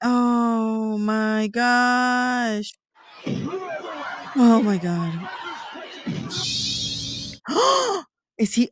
Oh my gosh. Oh my god. Is he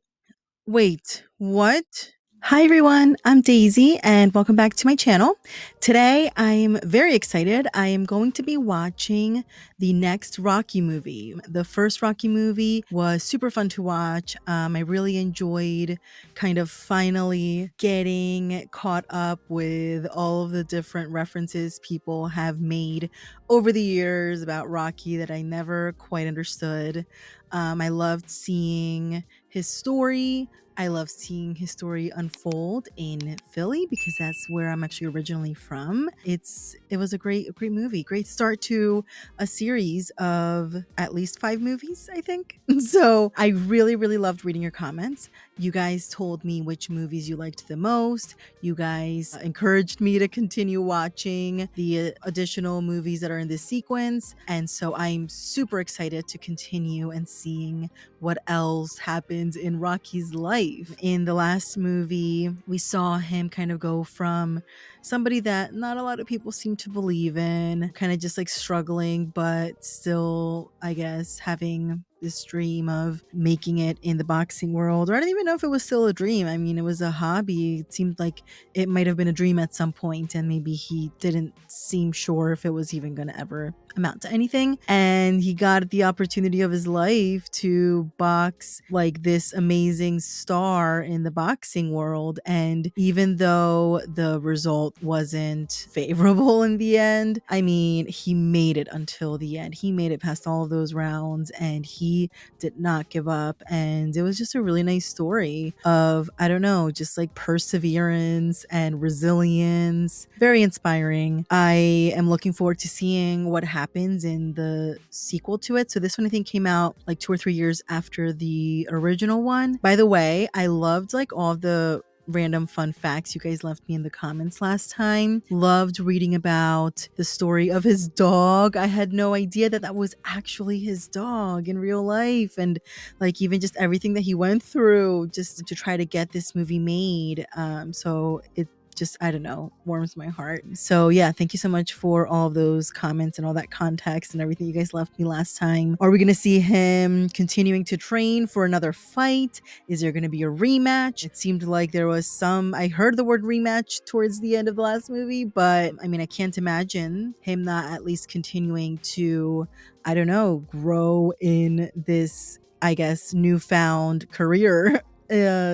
wait, what? Hi everyone, I'm Daisy and welcome back to my channel. Today I'm very excited. I am going to be watching the next Rocky movie. The first Rocky movie was super fun to watch. I really enjoyed kind of finally getting caught up with all of the different references people have made over the years about Rocky that I never quite understood. I loved seeing his story. I love seeing his story unfold in Philly because that's where I'm actually originally from. It was a great movie, great start to a series of at least 5 movies, I think. So I really loved reading your comments. You guys told me which movies you liked the most. You guys encouraged me to continue watching the additional movies that are in this sequence, and so I'm super excited to continue and seeing what else happens in Rocky's life. In the last movie, we saw him kind of go from somebody that not a lot of people seem to believe in, kind of just like struggling, but still, I guess, having this dream of making it in the boxing world. Or I don't even know if it was still a dream. I mean, it was a hobby. It seemed like it might have been a dream at some point, and maybe he didn't seem sure if it was even going to ever amount to anything. And he got the opportunity of his life to box like this amazing star in the boxing world. And even though the result wasn't favorable in the end, I mean, he made it until the end. He made it past all of those rounds and he did not give up. And it was just a really nice story of, I don't know, just like perseverance and resilience. Very inspiring. I am looking forward to seeing what happens in the sequel to it. So this one I think came out like 2 or 3 years after the original one. By the way, I loved like all the random fun facts you guys left me in the comments last time. Loved reading about the story of his dog. I had no idea that that was actually his dog in real life, and like even just everything that he went through just to try to get this movie made. So it just, I don't know, warms my heart. So yeah, thank you so much for all of those comments and all that context and everything you guys left me last time. Are we going to see him continuing to train for another fight? Is there going to be a rematch? It seemed like there was I heard the word rematch towards the end of the last movie, but I mean, I can't imagine him not at least continuing to, I don't know, grow in this, I guess, newfound career.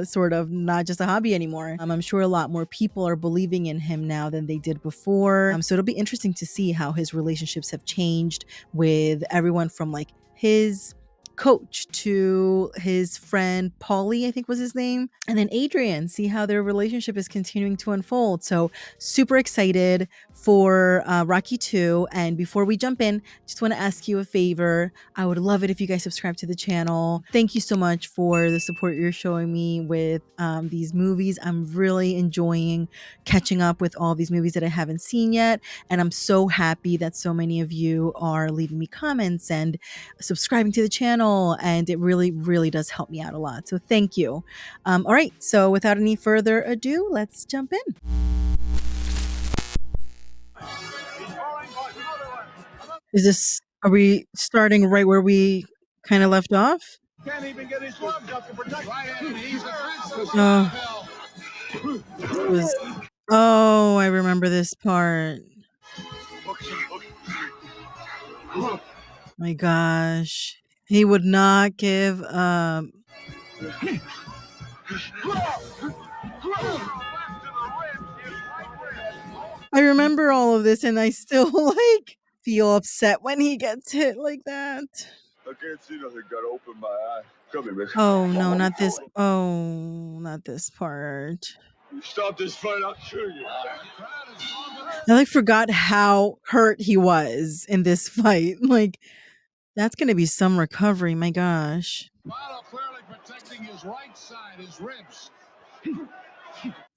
Sort of not just a hobby anymore. I'm sure a lot more people are believing in him now than they did before. So it'll be interesting to see how his relationships have changed with everyone from like his coach to his friend Paulie, I think was his name, and then Adrian. See how their relationship is continuing to unfold. So super excited for Rocky 2. And before we jump in, just want to ask you a favor. I would love it if you guys subscribe to the channel. Thank you so much for the support you're showing me with these movies. I'm really enjoying catching up with all these movies that I haven't seen yet. And I'm so happy that so many of you are leaving me comments and subscribing to the channel. And it really does help me out a lot. So thank you. All right. So without any further ado, let's jump in. Are we starting right where we kind of left off? Can't even get his gloves up to protect. Oh, I remember this part. My gosh. He would not give up. I remember all of this and I still like feel upset when he gets hit like that. I can't see nothing. Gotta open my eye. Come here, man. Oh no, not this. Oh, not this part. You stop this fight, I'll kill you. I like forgot how hurt he was in this fight. Like that's gonna be some recovery. My gosh. Clearly protecting his right side, his ribs.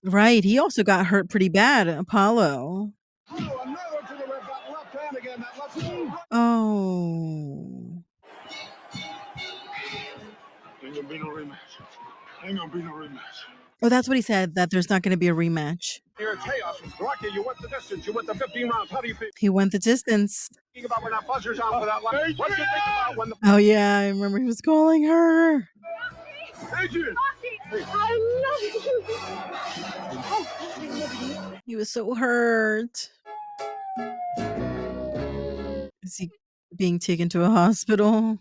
Right. He also got hurt pretty bad, Apollo. Oh. Ain't gonna be no rematch. Ain't gonna be no rematch. Oh, that's what he said, that there's not gonna be a rematch. Here it's chaos. Rocky, you went the distance. You went the 15 rounds. How do you feel He went the distance. about when that buzzer's out for that line? What do you think about when the Oh, yeah, I remember he was calling her. Adrian? He was so hurt. Is he being taken to a hospital?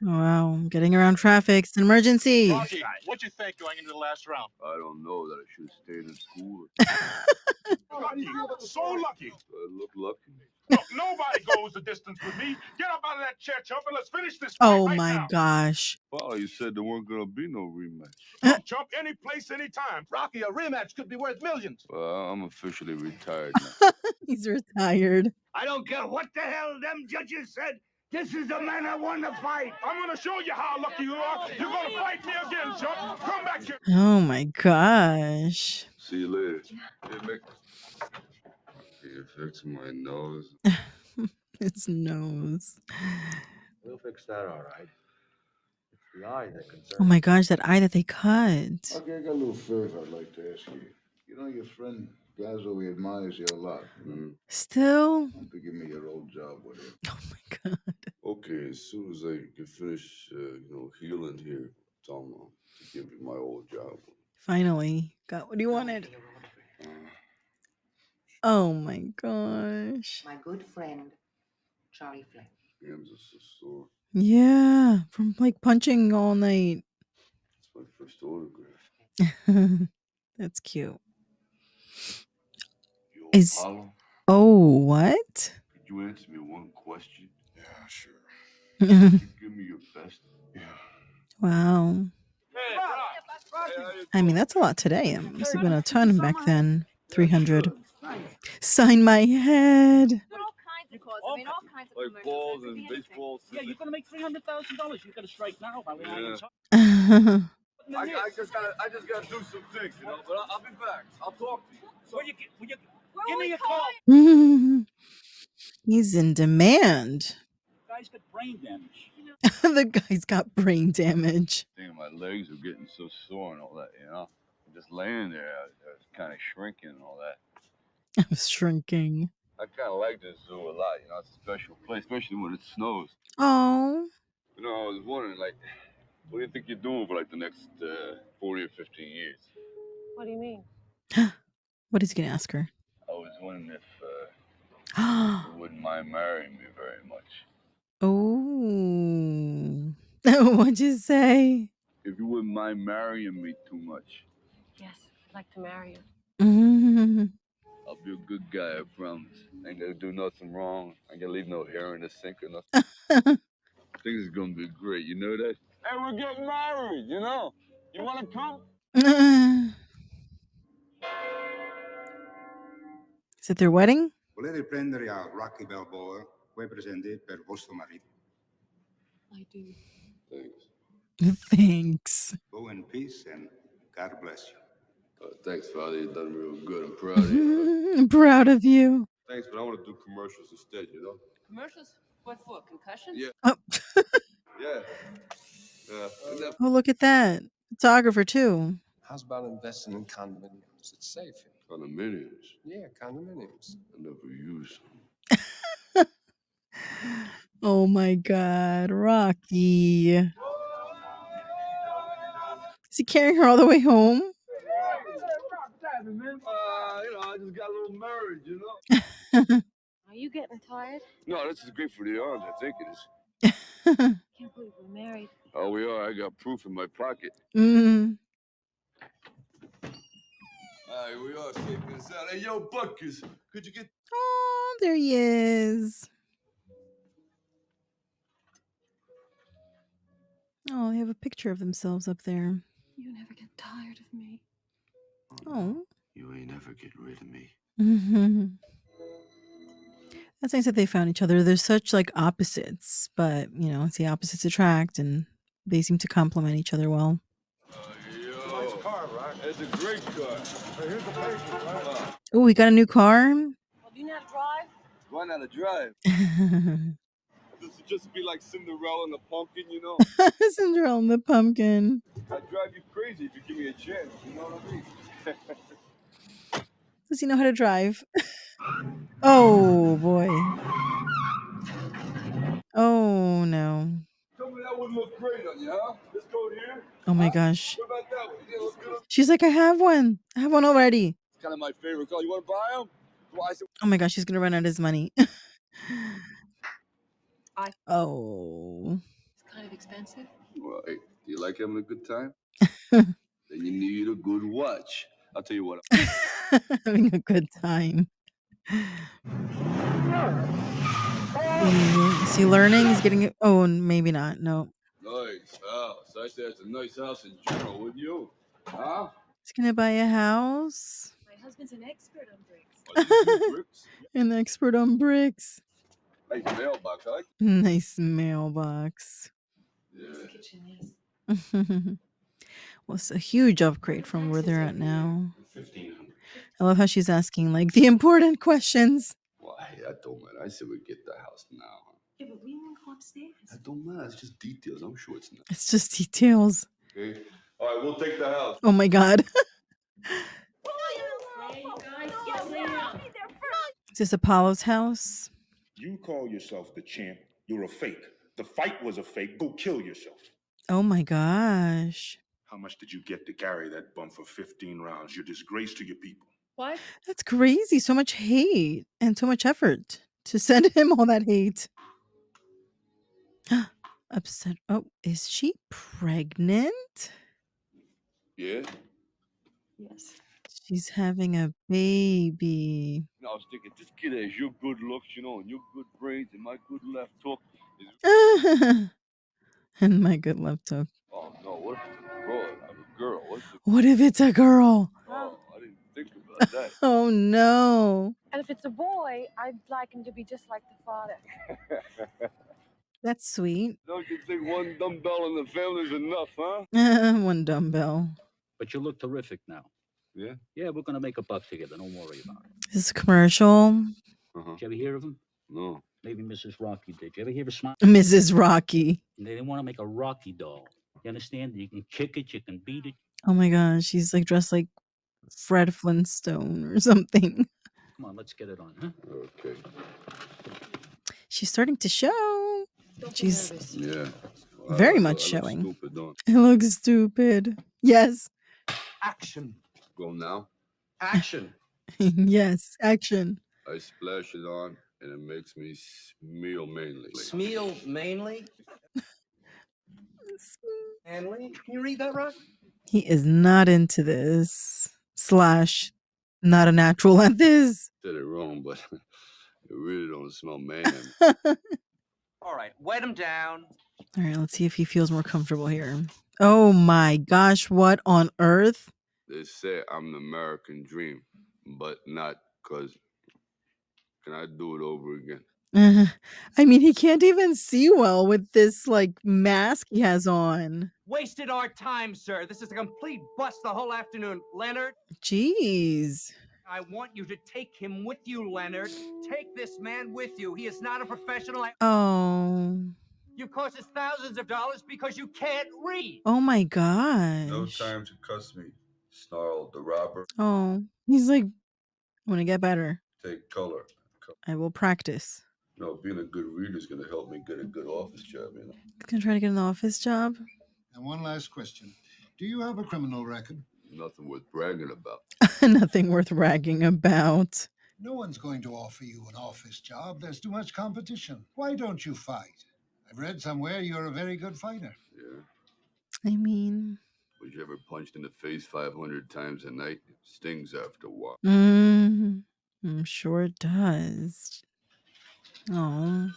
Oh, wow, getting around traffic. It's an emergency. Rocky, what'd you think going into the last round? I don't know that I should have stayed in school. Lucky. So lucky. I look lucky. Look, nobody goes the distance with me. Get up out of that chair, chump, and let's finish this fight Oh right my now. gosh. Well, you said there weren't gonna be no rematch. Look, chump, any place, any time. Rocky, a rematch could be worth millions. Well, I'm officially retired now. He's retired. I don't care what the hell them judges said. This is the man I want to fight. I'm going to show you how lucky you are. You're going to fight me again, chump. Come back here. Oh my gosh. See you later. Hey, Mick. You fix my nose. His nose. We'll fix that all right. It's the eye that concerns. Oh my gosh, that eye that they cut. Okay, I got a little favor I'd like to ask you. You know your friend Gazzo, he admires you a lot. Still? Want to give me your old job with him? Oh my god. Okay, as soon as I can finish, healing here, tell him to give you my old job. Finally got what he wanted. Oh my gosh. My good friend, Charlie Flynn. Hands are so sore. Yeah, from like punching all night. It's my first autograph. That's cute. Yo, Is Apollo, oh what? could you answer me one question? Yeah, sure. Could you give me your best? Yeah. Wow. Hey, I mean, that's a lot today. It must have been a ton back then. 300. Sign my head. All kinds of clothes. I mean, all kinds of Like commercials. balls There could and be anything. baseball. Yeah, you're gonna make $300,000. You gotta strike now, Valley. Yeah. Oh I just gotta do some things, but I'll be back. I'll talk to you. Will you give me a call? He's in demand. Guy's got brain damage. The guy's got brain damage. Thinking my legs are getting so sore and all that, Just laying there, I was kind of shrinking and all that. I was shrinking. I kind of like this zoo a lot, It's a special place, especially when it snows. Oh. I was wondering, what do you think you're doing for the next 40 or 15 years? What do you mean? What is he gonna ask her? I was wondering if you wouldn't mind marrying me very much. Oh. What'd you say? If you wouldn't mind marrying me too much. Yes, I'd like to marry you. I'll be a good guy, I promise. I ain't gonna do nothing wrong. I ain't gonna leave no hair in the sink or nothing. Things is gonna be great, you know that? Hey, we're getting married, You wanna come? Is it their wedding? Volete prendere a Rocky Balboa, voi presente per vostro marito. I do. Thanks. Thanks. Go in peace and God bless you. Thanks, Father. You've done real good. I'm proud of you. I'm proud of you. Thanks, but I want to do commercials instead, Commercials? What for? Concussion? Yeah. Oh, Yeah. Yeah. oh look at that. Photographer too. How's about investing in condominiums? It's safe. Condominiums. Yeah, condominiums. I never use them. Oh my god, Rocky. Is he carrying her all the way home? I just got a little married, Are you getting tired? No, this is great for the arms. I think it is. Can't believe we're married. Oh, we are. I got proof in my pocket. Mm. All right, we are shaking this out. Hey, yo, Buckers, could you get... Oh, there he is. Oh, they have a picture of themselves up there. You never get tired of me. Oh. You ain't ever getting rid of me. Mm-hmm. That's nice that they found each other. They're such opposites, but it's the opposites attract, and they seem to complement each other well. Nice car, right? It's a great car. Hey, here's the papers, right? Oh, we got a new car. Well, do you know how to drive? Why not a drive? Oh, just be like Cinderella and the pumpkin, you know? Cinderella and the pumpkin. I'd drive you crazy if you give me a chance, you know what I mean? Does he know how to drive? Oh boy. Oh no. Tell me that would look great on you, huh? This coat here? Oh my Huh? gosh. What about that one? Yeah, look good. She's like, I have one. I have one already. It's kind of my favorite color. You want to buy them? Why? Oh my gosh, she's gonna run out of his money. I. Oh. It's kind of expensive. Well, hey, do you like having a good time? Then you need a good watch. I'll tell you what. Having a good time. Ooh, is he learning? He's getting it. Oh, maybe not. No. Nice house. I say it's a nice house in general, wouldn't you? Huh? He's gonna buy a house. My husband's an expert on bricks. Are these new bricks? An expert on bricks. Nice mailbox. I like. Nice mailbox. Yeah. The kitchen is. Well, it's a huge upgrade from where they're at now. I love how she's asking like the important questions. Why? That don't matter. I said we get the house now. Yeah, but we didn't go upstairs. That don't matter. It's just details. I'm sure it's not. It's just details. Okay. All right, we'll take the house. Oh my god. Is this Apollo's house? You call yourself the champ. You're a fake. The fight was a fake. Go kill yourself. Oh my gosh. How much did you get to carry that bum for 15 rounds? You're disgrace to your people. What? That's crazy. So much hate and so much effort to send him all that hate. Upset. Oh, is she pregnant? Yeah. Yes. She's having a baby. No, I was thinking this kid has your good looks, you know, and your good brains and my good left hook. And my good love took. Oh no, what if it's a boy? I'm a girl. What's the? What if it's a girl? Oh, I didn't think about that. Oh no. And if it's a boy, I'd like him to be just like the father. That's sweet. Don't you think one dumbbell in the family's enough, huh? One dumbbell. But you look terrific now. Yeah. Yeah, we're gonna make a buck together. Don't worry about it. Is this a commercial? Uh-huh. Did you ever hear of him? No. Maybe Mrs. Rocky did. You ever hear of Smile? Mrs. Rocky. They want to make a Rocky doll. You understand? You can kick it, you can beat it. Oh my gosh, she's like dressed like Fred Flintstone or something. Come on, let's get it on, huh? Okay. She's starting to show. Don't She's be nervous. Yeah. very I much look showing. stupid, don't It looks stupid. Yes. Action. Go now. Action. Yes. Action. I splash it on, and it makes me smell mainly. Smeal mainly? Manly? Can you read that right? He is not into this. Slash, not a natural at this. Said it wrong, but it really don't smell man. All right, wet him down. All right, let's see if he feels more comfortable here. Oh my gosh, what on earth? They say I'm the American dream, but not because. Can I do it over again? I mean, he can't even see well with this like mask he has on. Wasted our time, sir. This is a complete bust the whole afternoon. Leonard, Jeez. I want you to take him with you, Leonard. Take this man with you. He is not a professional. Oh. You cost us thousands of dollars because you can't read. Oh my gosh. No time to cuss me, snarled the robber. Oh, he's like, I want to get better. Take color. I will practice. No, being a good reader is going to help me get a good office job, you know. He's gonna try to get an office job. And one last question. Do you have a criminal record? Nothing worth bragging about. Nothing worth bragging about. No one's going to offer you an office job. There's too much competition. Why don't you fight? I've read somewhere you're a very good fighter. Yeah. I mean, Was you ever punched in the face 500 times a night? It stings after a while. I'm sure it does. Oh,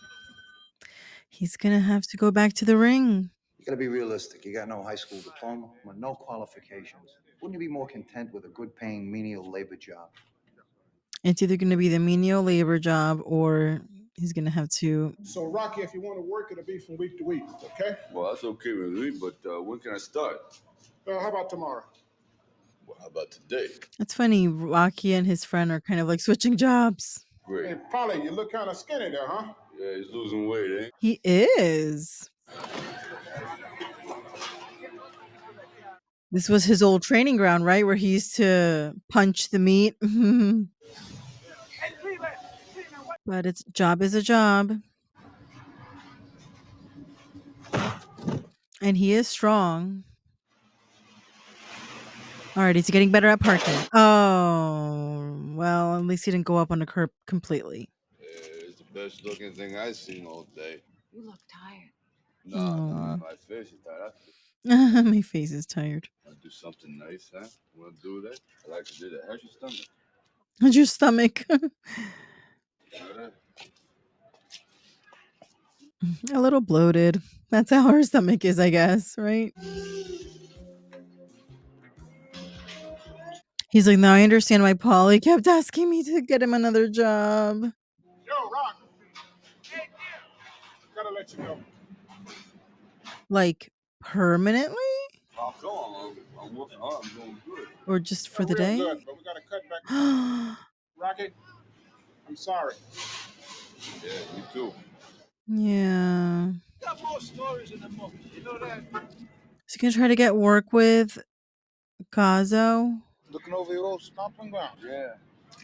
he's gonna have to go back to the ring. You gotta be realistic. You got no high school diploma, no qualifications. Wouldn't you be more content with a good paying menial labor job? It's either gonna be the menial labor job or he's gonna have to. So, Rocky, if you want to work, it'll be from week to week, okay? Well, that's okay with me, but when can I start? How about tomorrow? Well, how about today? It's funny. Rocky and his friend are kind of like switching jobs. Great. Hey, Polly, you look kind of skinny there, huh? Yeah, he's losing weight, eh? He is. This was his old training ground, right? Where he used to punch the meat. But it's job is a job. And he is strong. All right, he's getting better at parking. Oh, well, at least he didn't go up on the curb completely. Yeah, it's the best looking thing I've seen all day. You look tired. Nah, Oh. my face is tired. My face is tired. Wanna do something nice, huh? Wanna do that? I like to do that. How's your stomach? How's your stomach? You know that? A little bloated. That's how her stomach is, I guess, right? He's like, now I understand why Paulie kept asking me to get him another job. Yo, Rock. Gotta let you know. Like permanently? Oh, come on. I'm working hard. I'm doing good. Or just for Well, the real day? good, but we gotta cut back. Rocky, I'm sorry. Yeah, me too. Yeah. Got more stories in the movie. You know that? Is he gonna try to get work with Gazo? Looking over your old stomping ground. Yeah.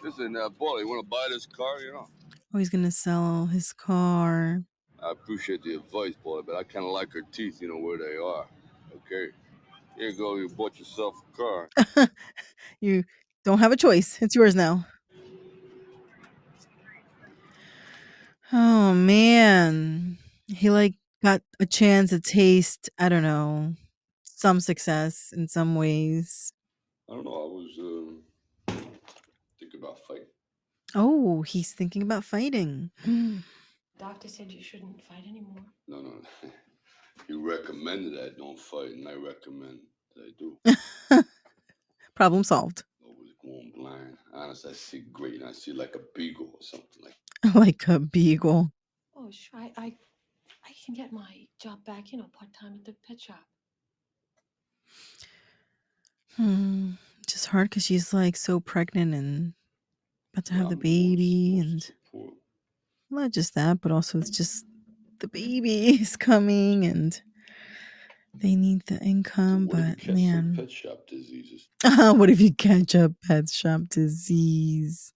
Listen, boy, you wanna buy this car, you know? Oh, he's gonna sell his car. I appreciate the advice, boy, but I kind of like her teeth, you know, where they are. Okay. Here you go. You bought yourself a car. You don't have a choice. It's yours now. Oh man. He like got a chance to taste, I don't know, some success in some ways. I don't know. I was thinking about fighting. Oh, he's thinking about fighting. Doctor said you shouldn't fight anymore. No, no. You recommended that I don't fight, and I recommend that I do. Problem solved. Always going blind. Honest, I see great, and I see like a beagle or something like. Like a beagle. Oh, sure. I can get my job back, part time at the pet shop. Just hard because she's like so pregnant and about to Well, have the I'm the baby, most and support. not just that, but also it's just the baby is coming and they need the So income. what if you But catch some man, pet shop diseases? what if you catch a pet shop disease?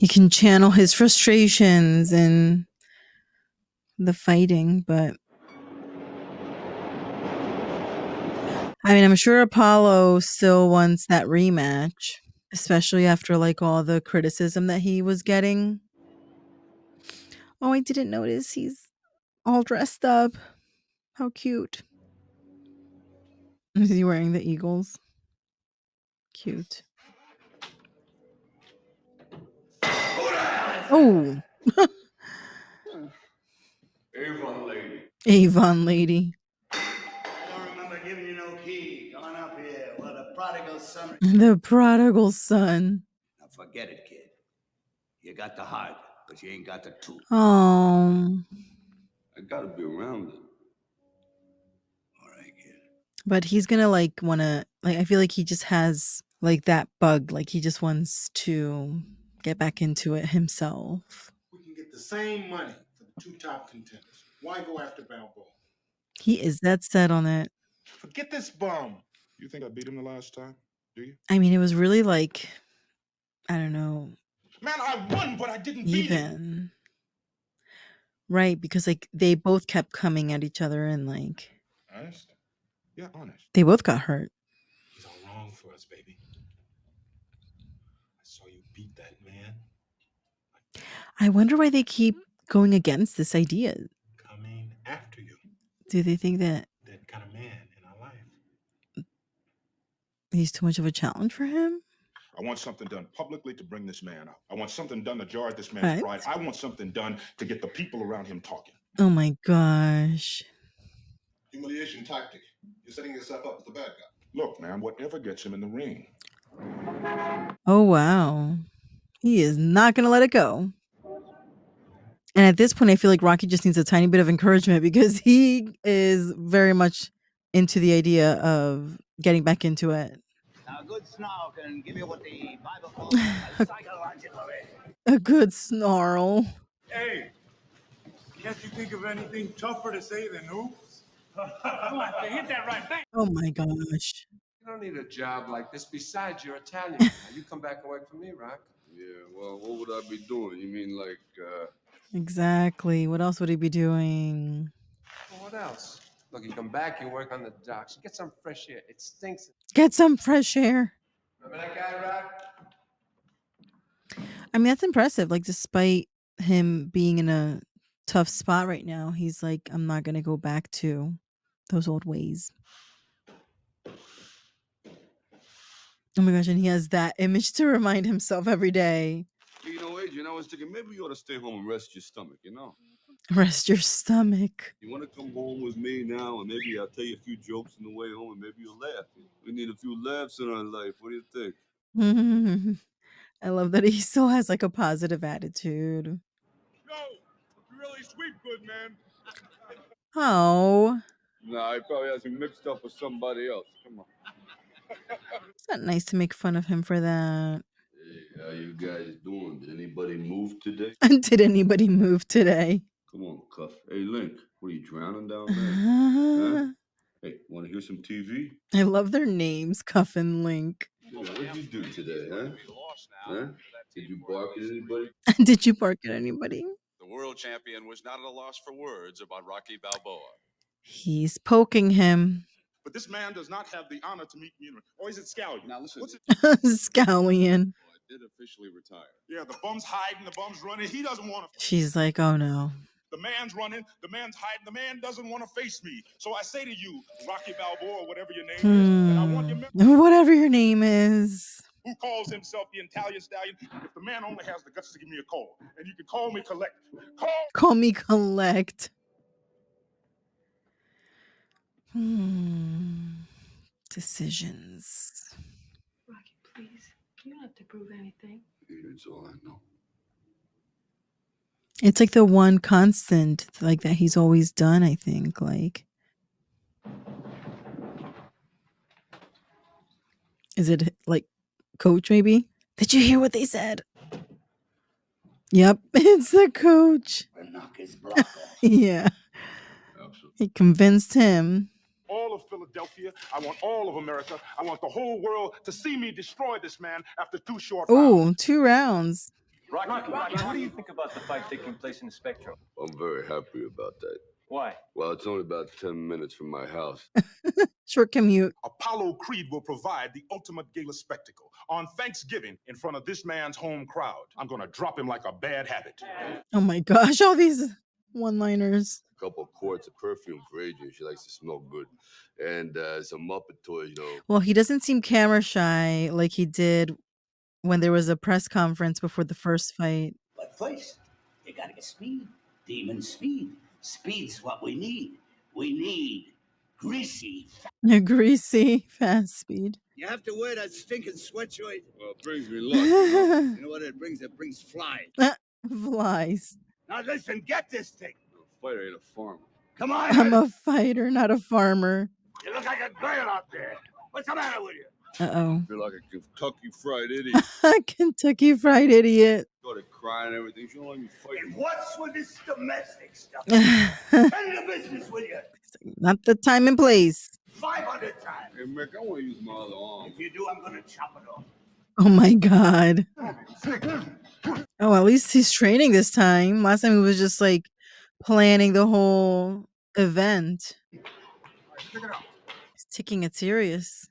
He can channel his frustrations in the fighting, but I mean, I'm sure Apollo still wants that rematch, especially after like all the criticism that he was getting. Oh, I didn't notice he's all dressed up. How cute. Is he wearing the Eagles? Cute. Oh, Avon lady. Avon lady. I don't remember giving you no key. Come on up here. What a prodigal son. The prodigal son. Now forget it, kid. You got the heart, but you ain't got the tooth. Oh, I gotta be around it. All right, kid. but he's gonna like wanna like. I feel like he just has like that bug. Like he just wants to get back into it himself. We can get the same money for the two top contenders. Why go after Balboa? He is that set on it. Forget this bum. You think I beat him the last time? Do you? I mean, it was really like I don't know, Man, I won, but I didn't beat him. even right because like they both kept coming at each other and like Honest? Yeah, honest. they both got hurt. He's all wrong for us, baby. I saw you beat that man. I wonder why they keep going against this idea. Coming after you. Do they think that That kind of man in our life. he's too much of a challenge for him? I want something done publicly to bring this man up. I want something done to jar this man's What? pride. I want something done to get the people around him talking. Oh my gosh. Humiliation tactic. You're setting yourself up as the bad guy. Look, man, whatever gets him in the ring. Oh wow. He is not gonna let it go. And at this point, I feel like Rocky just needs a tiny bit of encouragement because he is very much into the idea of getting back into it. good snarl can give you what the Bible calls a psychological hit. A good snarl. Hey, can't you think of anything tougher to say than oops? Come on, hit that right. Bang. Oh my gosh. You don't need a job like this. Besides, you're Italian. Now, you come back and work for me, Rock. Yeah, well, what would I be doing? You mean like, Exactly. What else would he be doing? Well, what else? Look, you come back, you work on the docks. You get some fresh air. It stinks. Get some fresh air. Remember that guy, Rock? I mean, that's impressive. Like, despite him being in a tough spot right now, he's like, I'm not going to go back to those old ways. Oh my gosh. And he has that image to remind himself every day. you know, Adrian, I was thinking maybe you ought to stay home and rest your stomach, you know? Rest your stomach. You want to come home with me now, and maybe I'll tell you a few jokes on the way home, and maybe you'll laugh. We need a few laughs in our life. What do you think? I love that he still has like a positive attitude. Yo, you really sweep good, man. Oh, Nah, he probably has me mixed up with somebody else. Come on. it's not nice to make fun of him for that. Hey, how you guys doing? Did anybody move today? Did anybody move today? Come on, Cuff. Hey, Link, what are you drowning down there? Huh? Hey, want to hear some TV? I love their names, Cuff and Link. Yeah, what did you do today, huh? Huh? Did you bark at anybody? Did you bark at anybody? The world champion was not at a loss for words about Rocky Balboa. He's poking him. But this man does not have the honor to meet me. Or is it Scallion? Now listen. Scallion. I did officially retire. Yeah, the bum's hiding, the bum's running. He doesn't want to. She's like, oh no. The man's running, the man's hiding, the man doesn't want to face me. So I say to you, Rocky Balboa, whatever your name is, and I want your whatever your name is. Who calls himself the Italian Stallion? If the man only has the guts to give me a call, and you can call me Collect. Call me Collect. Decisions. Rocky, please. You don't have to prove anything. It's all I know. It's like the one constant like that he's always done, I think. Like, is it like coach maybe? Did you hear what they said? Yep, it's the coach. Knock his block off. Yeah. Absolutely. He convinced him. All of Philadelphia, I want all of America, I want the whole world to see me destroy this man after 2 short rounds. Ooh, 2 rounds. Rocky, what do you think about the fight taking place in the Spectrum? I'm very happy about that. Why? Well, it's only about 10 minutes from my house. Short commute. Apollo Creed will provide the ultimate gala spectacle on Thanksgiving in front of this man's home crowd. I'm going to drop him like a bad habit. Oh my gosh, all these one-liners. A couple of quarts of perfume for Adrian. She likes to smell good. And some Muppet toys, you know. Well, he doesn't seem camera shy like he did when there was a press conference before the first fight. But first, you gotta get speed. Demon speed. Speed's what we need. We need greasy. Greasy fast speed. You have to wear that stinking sweatshirt. Well, it brings me luck, you know? You know what it brings? It brings flies. Flies. Now listen, get this thing. A fighter ain't a farmer. Come on. I'm a fighter, not a farmer. You look like a girl out there. What's the matter with you? Uh-oh. I feel like a Kentucky Fried Idiot. Kentucky Fried Idiot. Started crying and everything. She don't let me fight. And what's with this domestic stuff? End the business with you. Not the time and place. 500 times. Hey, Mick, I want to use my other arm. If you do, I'm gonna chop it off. Oh my God. Oh, at least he's training this time. Last time he was just like planning the whole event. He's taking it serious.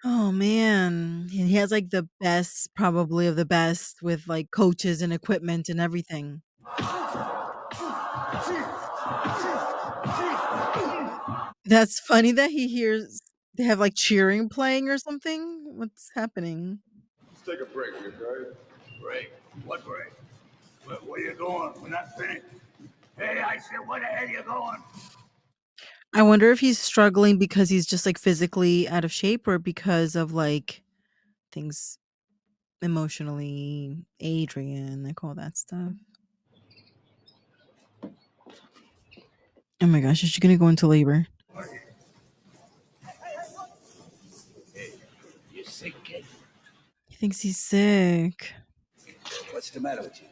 Oh man. He has like the best, probably of the best, with like coaches and equipment and everything. That's funny that he hears they have like cheering playing or something. What's happening? Let's take a break, Mick, all right? Break? What break? Where you going? We're not finished. Hey, I said, where the hell you going? I wonder if he's struggling because he's just like physically out of shape or because of like things emotionally, Adrian, like all that stuff. Oh my gosh, is she gonna go into labor? He thinks he's sick. What's the matter with you?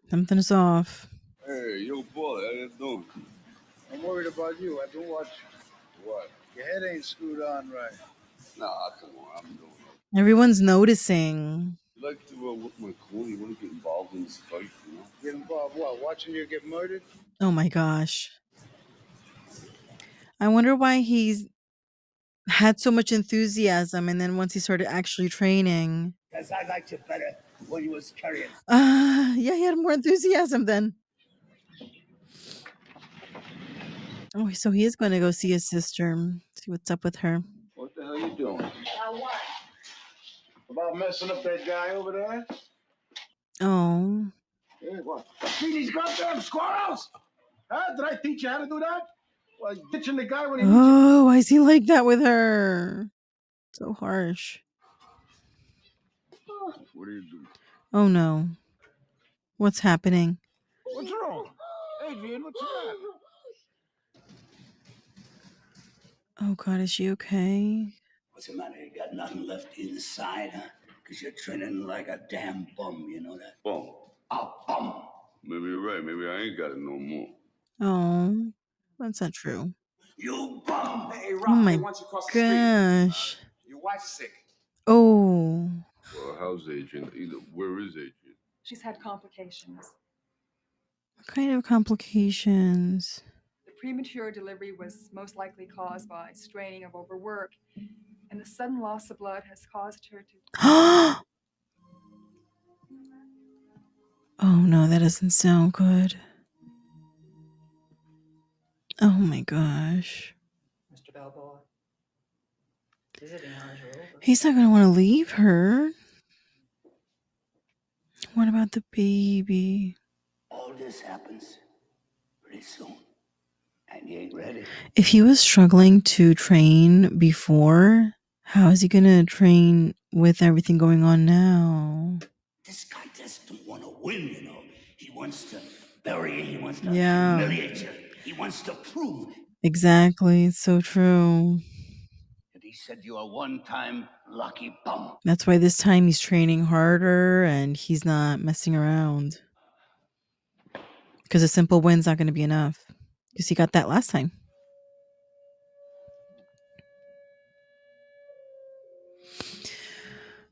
Something's off. Hey, yo, boy, how you doing? I'm worried about you. I've been watching. What? Your head ain't screwed on right. Nah, come on, I'm doing Everyone's noticing. You like to work my corner? You want to get involved in this fight, you know? Get involved what? Watching you get murdered? Oh my gosh. I wonder why he's had so much enthusiasm and then once he started actually training. Because I liked you better when you was carrying. Yeah, he had more enthusiasm then. Oh, so he is going to go see his sister, see what's up with her. What the hell you doing? What? About messing up that guy over there? Oh. Hey, what? See these goddamn squirrels? Huh? Did I teach you how to do that? Well, ditching the guy when he needs you. Oh, why is he like that with her? So harsh. What do you do? Oh no. What's happening? What's wrong? Adrian, what's the matter? Oh god, is she okay? What's the matter? You got nothing left inside, huh? Because you're training like a damn bum, you know that? Bum. A bum. Maybe you're right. Maybe I ain't got it no more. Oh, that's not true. You bum. Hey, Oh Rock, they my want you across the street. gosh. Your wife's sick. Oh. Well, how's Adrian? Where is Adrian? She's had complications. What kind of complications? The premature delivery was most likely caused by straining of overwork, and the sudden loss of blood has caused her to. Oh no, that doesn't sound good. Oh my gosh. Mr. Balboa, visiting hours are over. He's not going to want to leave her. What about the baby? All this happens pretty soon. And you ain't ready. If he was struggling to train before, how is he going to train with everything going on now? This guy just don't want to win, you know. He wants to bury you. He wants to Yeah. humiliate you. He wants to prove Exactly. It's so true. that he said you're a one-time lucky bum. That's why this time he's training harder and he's not messing around. Because a simple win's not going to be enough. Because he got that last time.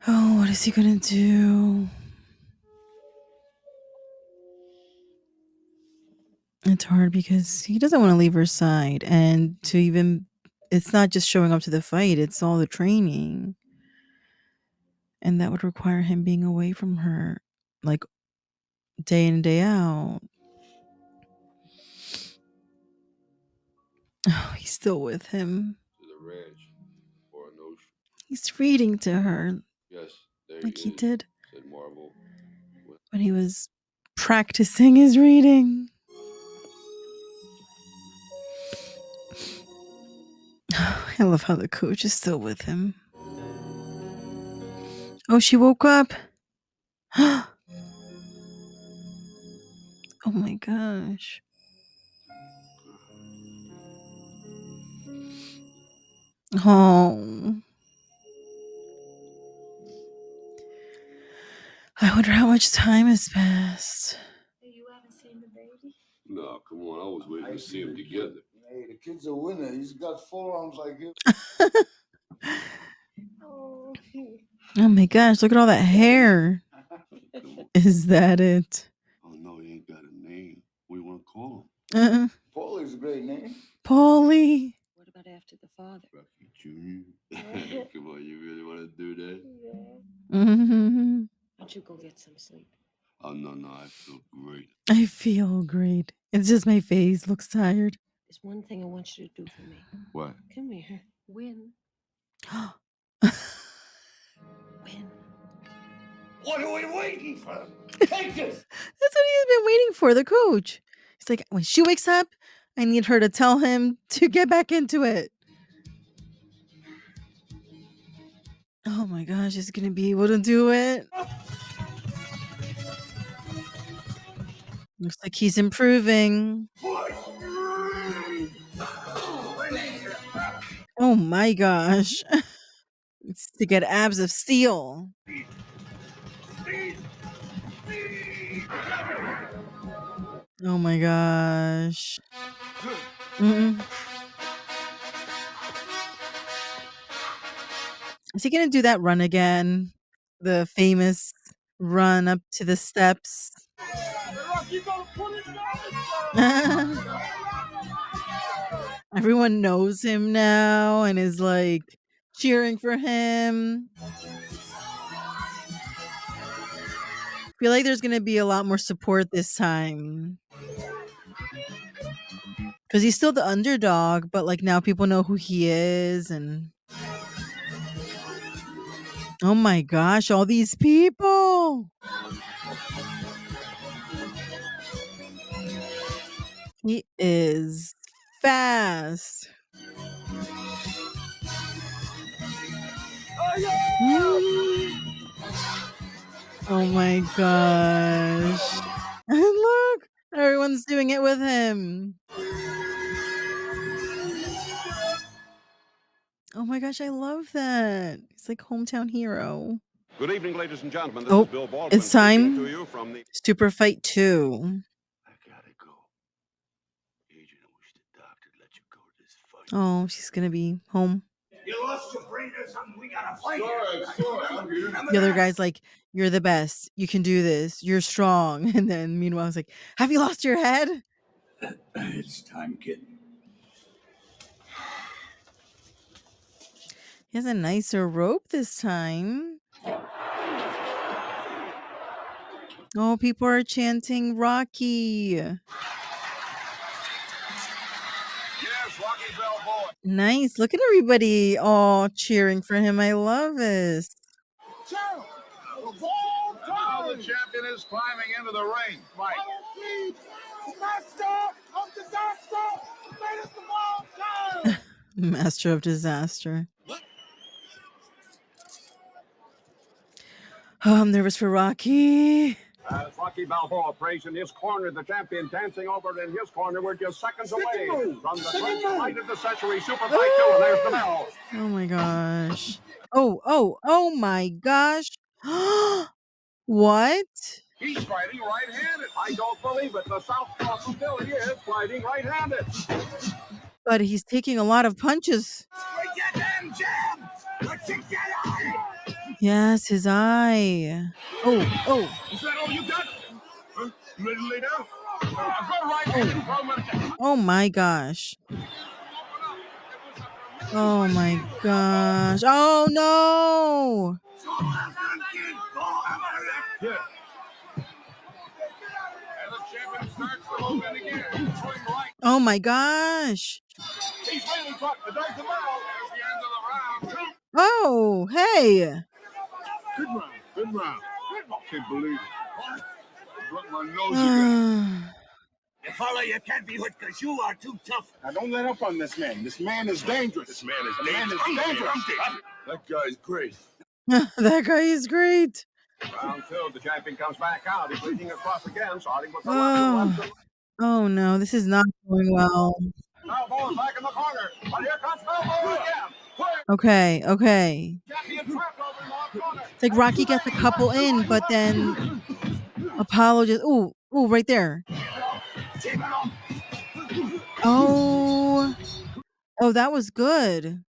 Oh, what is he going to do? It's hard because he doesn't want to leave her side. And to even, it's not just showing up to the fight, it's all the training. And that would require him being away from her, like day in and day out. Oh, he's still with him. To the ranch or an ocean. He's reading to her. Yes, there like he is, did said Marvel. when he was practicing his reading. I love how the coach is still with him. Oh, she woke up. Oh my gosh. Oh. I wonder how much time has passed. You haven't seen the baby? No, come on. I was waiting to see them together. Hey, the kid's a winner. He's got forearms like you. Oh. Oh my gosh, look at all that hair. Is that it? Oh, no, he ain't got a name. What do you want to call Uh-uh. Paulie's a great name. Paulie. What about after the father? Rocky Jr.? Come on, you really want to do that? Yeah. Mm-hmm. Why don't you go get some sleep? Oh, no, I feel great. I feel great. It's just my face looks tired. There's one thing I want you to do for me. What? Come here. Win. Win. What are we waiting for? Take this! That's what he's been waiting for, the coach. He's like, when she wakes up, I need her to tell him to get back into it. Oh my gosh, he's going to be able to do it. Looks like he's improving. Oh my gosh. It's to get abs of steel. Oh my gosh. Mm-mm. Is he gonna do that run again? The famous run up to the steps. Everyone knows him now and is like cheering for him. Feel like there's gonna be a lot more support this time. Because he's still the underdog, but like now people know who he is and oh my gosh, all these people. He is fast. Mm. Oh my gosh. And look, everyone's doing it with him. Oh my gosh, I love that. He's like hometown hero. Good evening, ladies and gentlemen. This is Oh, Bill Baldwin it's speaking to time. you from the. Super Fight 2. I gotta go. Agent, I wish the doctor let you go to this fight. Oh, she's gonna be home. You lost your brain or something? We gotta fight. The other guy's like, "You're the best. You can do this. You're strong." And then meanwhile, he's like, "Have you lost your head?" It's time, kid. He has a nicer rope this time. Oh, people are chanting Rocky. Yes, Rocky Balboa. Nice. Look at everybody all cheering for him. I love this. Now the champion is climbing into the ring. Fight. Master of disaster, greatest of all time. Master of disaster. Oh, I'm nervous for Rocky. As Rocky Balboa prays in his corner, the champion dancing over in his corner. We're just seconds away from the first fight of the century, Super Fight 2, and there's the bell. Oh my gosh. Oh my gosh. What? He's fighting right-handed. I don't believe it. The southpaw still he is fighting right-handed. But he's taking a lot of punches. Yes, his eye. Oh. Is that all you got? Huh? You ready to lay down? Go right-handed, throw him. Oh my gosh. Oh my gosh. Oh no. Yeah. And the champion starts to move in again. Throwing right. Oh my gosh. He's really tough. There's the bell. There's the end of the round. Oh, hey. Good round. Good round. Can't believe it. What? I broke my nose again. You follow, you can't be hurt because you are too tough. Now don't let up on this man. This man is dangerous. This man is dangerous. That guy's great. That guy is great. Round 2, the champion comes back out. He's leading across again, starting with the left. Oh no, this is not going well. Balboa's back in the corner. But here comes Balboa again. Okay. Champion trapped over in the left corner. It's like Rocky gets a couple in, but then Apollo just right there. Oh, that was good.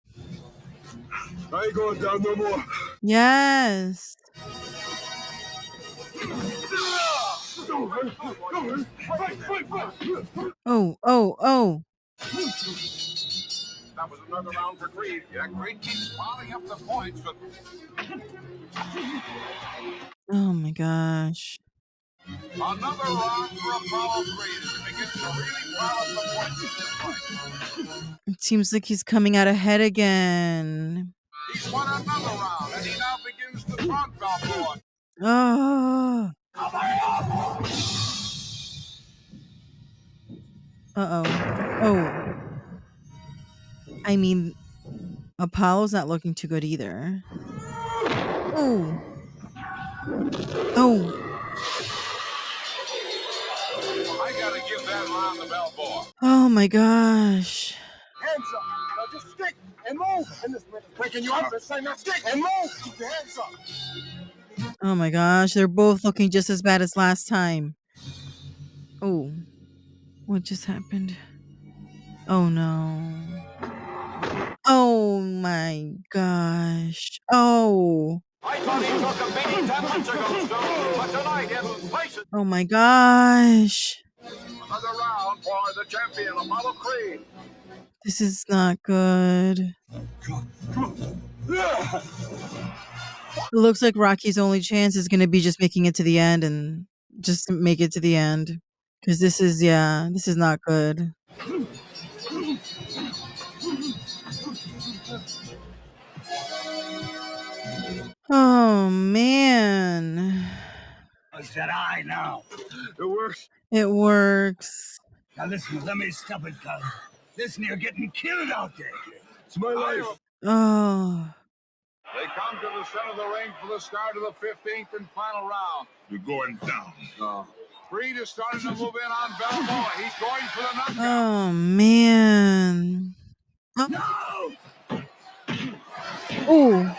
I ain't going down no more. Yes. Oh. That was another round for Creed. Yeah, Creed keeps piling up the points, but Oh my gosh. another round for Apollo Creed as he begins to really pile up the points in this fight. It seems like he's coming out ahead again. He's won another round, and he now begins to taunt Balboa. Oh. Oh. I mean, Apollo's not looking too good either. Oh. I gotta give that round to Balboa. Oh my gosh. Hands up. Now just stick and move. And this man is waking you up. This time now stick and move. Keep your hands up. Oh my gosh. They're both looking just as bad as last time. Oh. What just happened? Oh no. Oh my gosh. Oh. I thought he took a beating 10 months ago, Stu, but tonight in places. Oh my gosh. Another round for the champion, Apollo Creed. This is not good. It looks like Rocky's only chance is gonna be just making it to the end and just make it to the end. 'Cause this is yeah, this is not good. Oh, man. Is that I now? It works. It works. Now listen, let me stop it, cuz. Listen, you're getting killed out there. It's my life. Oh. They come to the center of the ring for the start of the 15th and final round. You're going down. Creed is starting to move in on Balboa. He's going for the knockout. Oh, man. Oh. No! Ooh.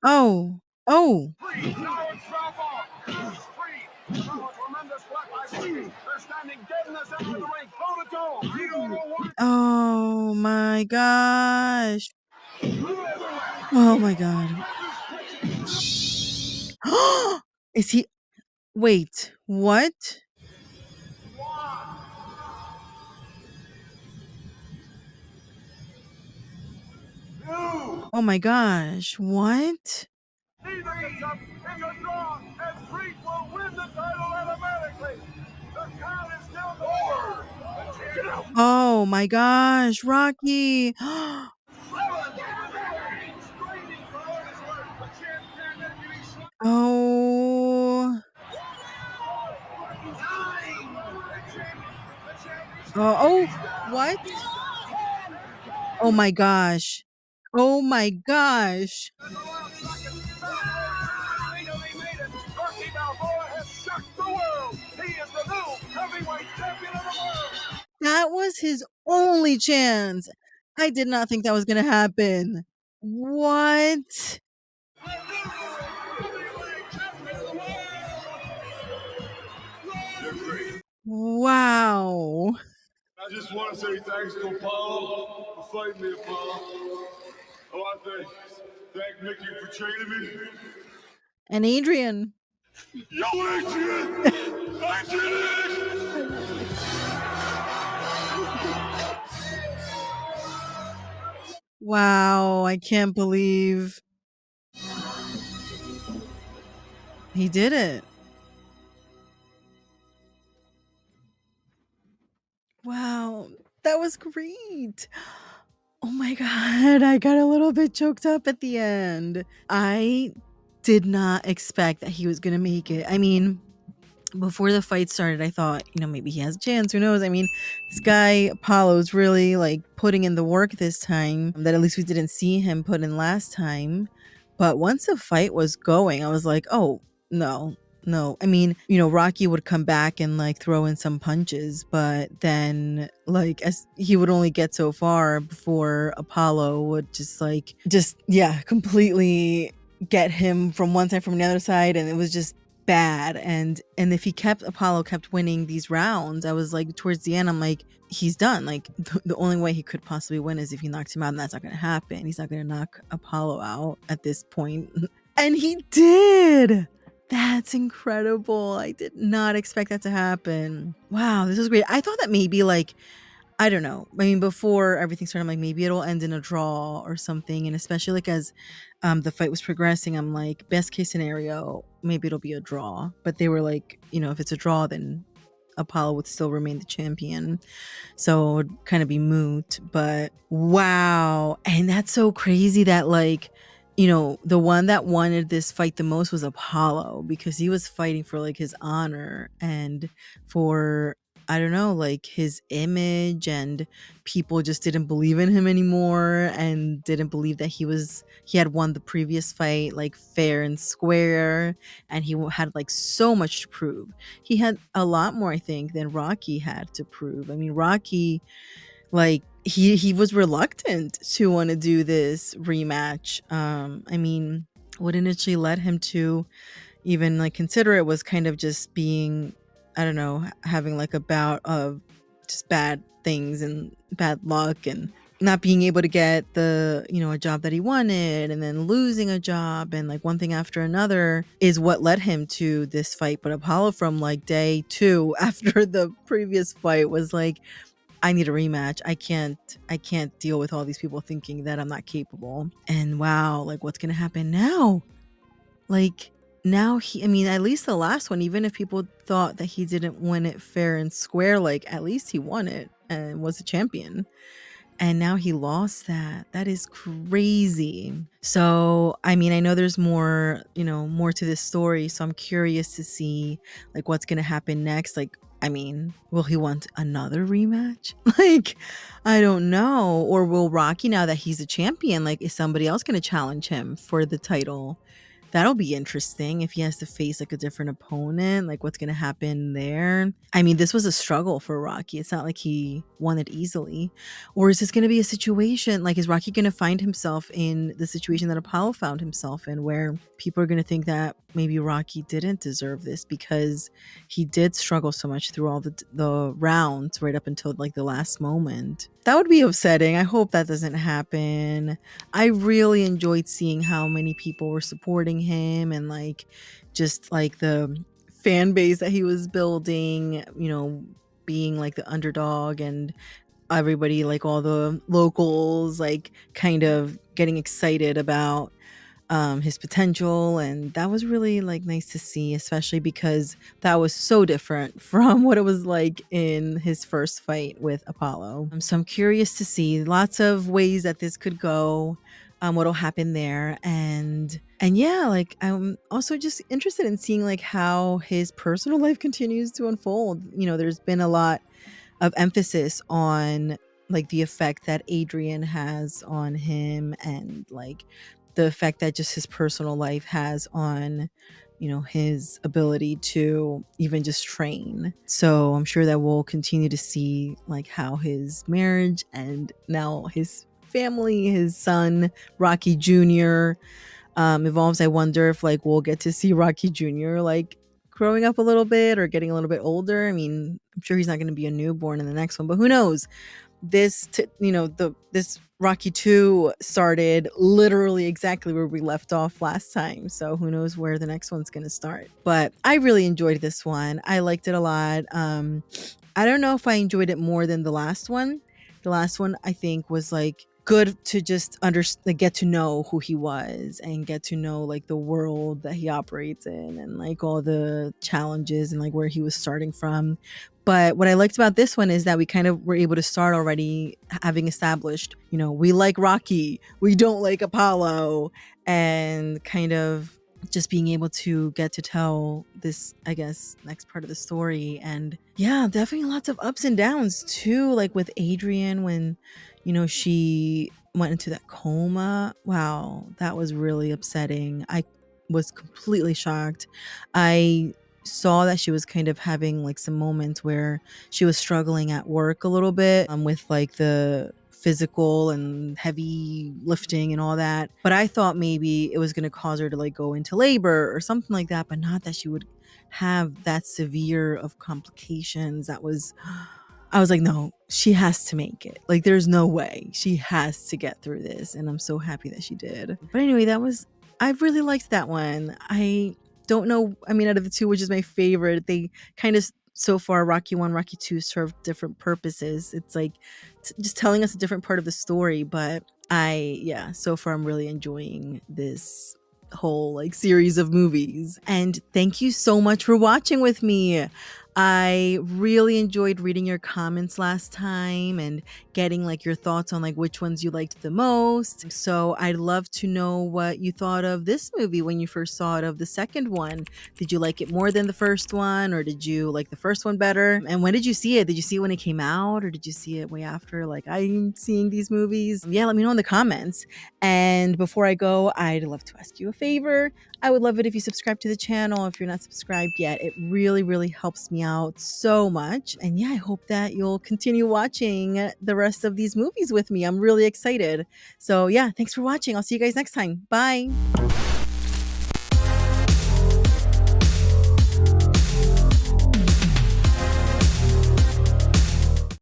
Oh. Oh. Creed, now it's Balboa. Creed, now a tremendous black eye. They're standing dead in the center of the ring, toe to toe. We don't know what. Oh my gosh. Oh my god. Is he wait, what? Oh my gosh, what? Neither gets up in the draw, and Creed will win the title automatically. The count is still going. Get out. Oh my gosh, Rocky. Oh. Oh, what? Oh my gosh. Oh my gosh. Rocky Balboa has shocked the world. He is the new heavyweight champion of the world. That was his only chance. I did not think that was gonna happen. What? Wow. I just want to say thanks to Apollo for fighting me, Apollo. I want to thank Mickey for training me. And Adrian. Yo, Adrian! Adrian! Wow, I can't believe he did it. Wow, that was great. Oh my god, I got a little bit choked up at the end. I did not expect that he was gonna make it. I mean, before the fight started, I thought, maybe he has a chance. Who knows? I mean, this guy, Apollo's really like putting in the work this time that at least we didn't see him put in last time. But once the fight was going, I was like, oh, no, no. I mean, Rocky would come back and like throw in some punches, but then like as he would only get so far before Apollo would yeah, completely get him from one side from the other side, and it was just bad. And if Apollo kept winning these rounds, I was like, towards the end, I'm like, he's done. Like the only way he could possibly win is if he knocks him out, and that's not going to happen. He's not going to knock Apollo out at this point. And he did. That's incredible. I did not expect that to happen. Wow, this was great. I thought that maybe like, I don't know. I mean, before everything started, I'm like, maybe it'll end in a draw or something. And especially like as the fight was progressing, I'm like, best case scenario, maybe it'll be a draw. But they were like, if it's a draw, then Apollo would still remain the champion. So it would kind of be moot. But wow. And that's so crazy that like, the one that wanted this fight the most was Apollo, because he was fighting for like his honor and for, I don't know, like his image, and people just didn't believe in him anymore and didn't believe that he had won the previous fight like fair and square, and he had like so much to prove. He had a lot more, I think, than Rocky had to prove. I mean, Rocky, like he was reluctant to want to do this rematch. I mean, what initially led him to even like consider it was kind of just being I don't know, having like a bout of just bad things and bad luck and not being able to get the, a job that he wanted and then losing a job and like one thing after another is what led him to this fight. But Apollo from like day 2 after the previous fight was like, I need a rematch. I can't deal with all these people thinking that I'm not capable. And wow, like what's going to happen now? Like now I mean, at least the last one, even if people thought that he didn't win it fair and square, like at least he won it and was a champion. And now he lost that. That is crazy. So, I mean, I know there's more, more to this story. So I'm curious to see like what's going to happen next. Like, I mean, will he want another rematch? Like, I don't know. Or will Rocky, now that he's a champion, like, is somebody else going to challenge him for the title? That'll be interesting if he has to face like a different opponent, like what's going to happen there. I mean, this was a struggle for Rocky. It's not like he won it easily. Or is this going to be a situation like, is Rocky going to find himself in the situation that Apollo found himself in, where people are going to think that maybe Rocky didn't deserve this because he did struggle so much through all the rounds right up until like the last moment? That would be upsetting. I hope that doesn't happen. I really enjoyed seeing how many people were supporting him and like just like the fan base that he was building, being like the underdog and everybody, like all the locals, like kind of getting excited about his potential. And that was really like nice to see, especially because that was so different from what it was like in his first fight with Apollo. So I'm curious to see lots of ways that this could go, what'll happen there. And yeah, like I'm also just interested in seeing like how his personal life continues to unfold. There's been a lot of emphasis on like the effect that Adrian has on him and like the effect that just his personal life has on his ability to even just train. So I'm sure that we'll continue to see like how his marriage and now his family, his son Rocky Jr. Evolves. I wonder if like we'll get to see Rocky Jr. like growing up a little bit or getting a little bit older. I mean, I'm sure he's not going to be a newborn in the next one, but who knows? This Rocky 2 started literally exactly where we left off last time. So who knows where the next one's going to start. But I really enjoyed this one. I liked it a lot. I don't know if I enjoyed it more than the last one. The last one I think was like good to just like, get to know who he was and get to know like the world that he operates in and like all the challenges and like where he was starting from. But what I liked about this one is that we kind of were able to start already having established, we like Rocky, we don't like Apollo, and kind of just being able to get to tell this, I guess, next part of the story. And yeah, definitely lots of ups and downs too, like with Adrian when, she went into that coma. Wow, that was really upsetting. I was completely shocked. I saw that she was kind of having like some moments where she was struggling at work a little bit, with like the physical and heavy lifting and all that. But I thought maybe it was going to cause her to like go into labor or something like that, but not that she would have that severe of complications. I was like, no, she has to make it. Like, there's no way. She has to get through this. And I'm so happy that she did. But anyway, I really liked that one. I don't know. I mean, out of the two, which is my favorite, they kind of, so far, Rocky 1, Rocky 2 serve different purposes. It's like just telling us a different part of the story. But yeah, so far, I'm really enjoying this whole like series of movies. And thank you so much for watching with me. I really enjoyed reading your comments last time and getting like your thoughts on like which ones you liked the most. So I'd love to know what you thought of this movie when you first saw it, of the second one. Did you like it more than the first one, or did you like the first one better? And when did you see it? Did you see it when it came out, or did you see it way after like I'm seeing these movies? Yeah, let me know in the comments. And before I go, I'd love to ask you a favor. I would love it if you subscribe to the channel if you're not subscribed yet. It really, really helps me out so much. And yeah, I hope that you'll continue watching the rest of these movies with me. I'm really excited. So yeah, thanks for watching. I'll see you guys next time. Bye.